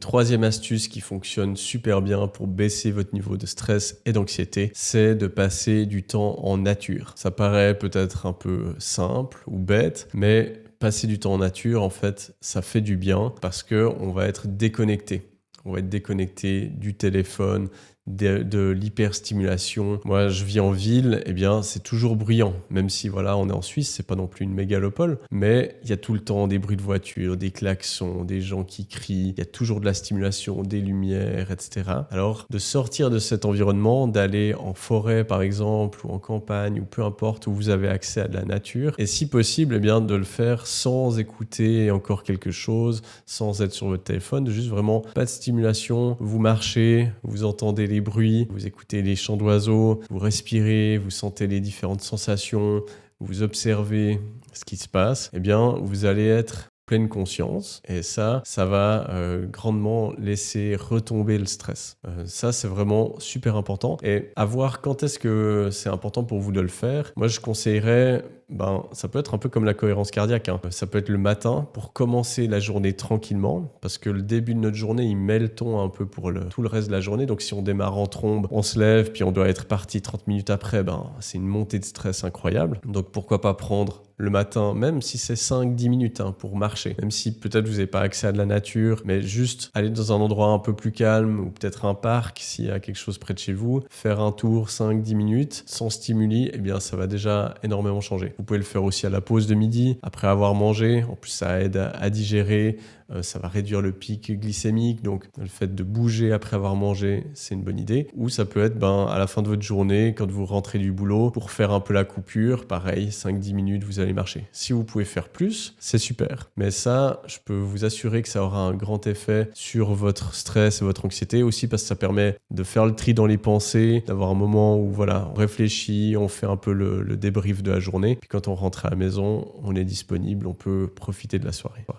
troisième astuce qui fonctionne super bien pour baisser votre niveau de stress et d'anxiété, c'est de passer du temps en nature. Ça paraît peut-être un peu simple ou bête, mais passer du temps en nature, en fait, ça fait du bien parce qu'on va être déconnecté. On va être déconnecté du téléphone, de l'hyperstimulation. Moi, je vis en ville, eh bien, c'est toujours bruyant. Même si, voilà, on est en Suisse, c'est pas non plus une mégalopole, mais il y a tout le temps des bruits de voiture, des klaxons, des gens qui crient, il y a toujours de la stimulation, des lumières, etc. Alors, de sortir de cet environnement, d'aller en forêt, par exemple, ou en campagne, ou peu importe, où vous avez accès à de la nature, et si possible, eh bien, de le faire sans écouter encore quelque chose, sans être sur votre téléphone, juste vraiment pas de stimulation, vous marchez, vous entendez les bruits, vous écoutez les chants d'oiseaux, vous respirez, vous sentez les différentes sensations, vous observez ce qui se passe, eh bien, vous allez être pleine conscience et ça va grandement laisser retomber le stress. Ça, c'est vraiment super important. Et à voir quand est-ce que c'est important pour vous de le faire. Moi, je conseillerais, ça peut être un peu comme la cohérence cardiaque, hein. Ça peut être le matin pour commencer la journée tranquillement parce que le début de notre journée, il met le ton un peu pour tout le reste de la journée. Donc, si on démarre en trombe, on se lève, puis on doit être parti 30 minutes après, c'est une montée de stress incroyable. Donc, pourquoi pas prendre le matin, même si c'est 5-10 minutes pour marcher, même si peut-être vous n'avez pas accès à de la nature, mais juste aller dans un endroit un peu plus calme ou peut-être un parc s'il y a quelque chose près de chez vous, faire un tour 5-10 minutes sans stimuli, eh bien ça va déjà énormément changer. Vous pouvez le faire aussi à la pause de midi, après avoir mangé, en plus ça aide à digérer, ça va réduire le pic glycémique, donc le fait de bouger après avoir mangé, c'est une bonne idée. Ou ça peut être à la fin de votre journée, quand vous rentrez du boulot, pour faire un peu la coupure, pareil, 5-10 minutes, vous allez marcher. Si vous pouvez faire plus, c'est super. Mais ça, je peux vous assurer que ça aura un grand effet sur votre stress et votre anxiété, aussi parce que ça permet de faire le tri dans les pensées, d'avoir un moment où voilà, on réfléchit, on fait un peu le débrief de la journée. Puis quand on rentre à la maison, on est disponible, on peut profiter de la soirée.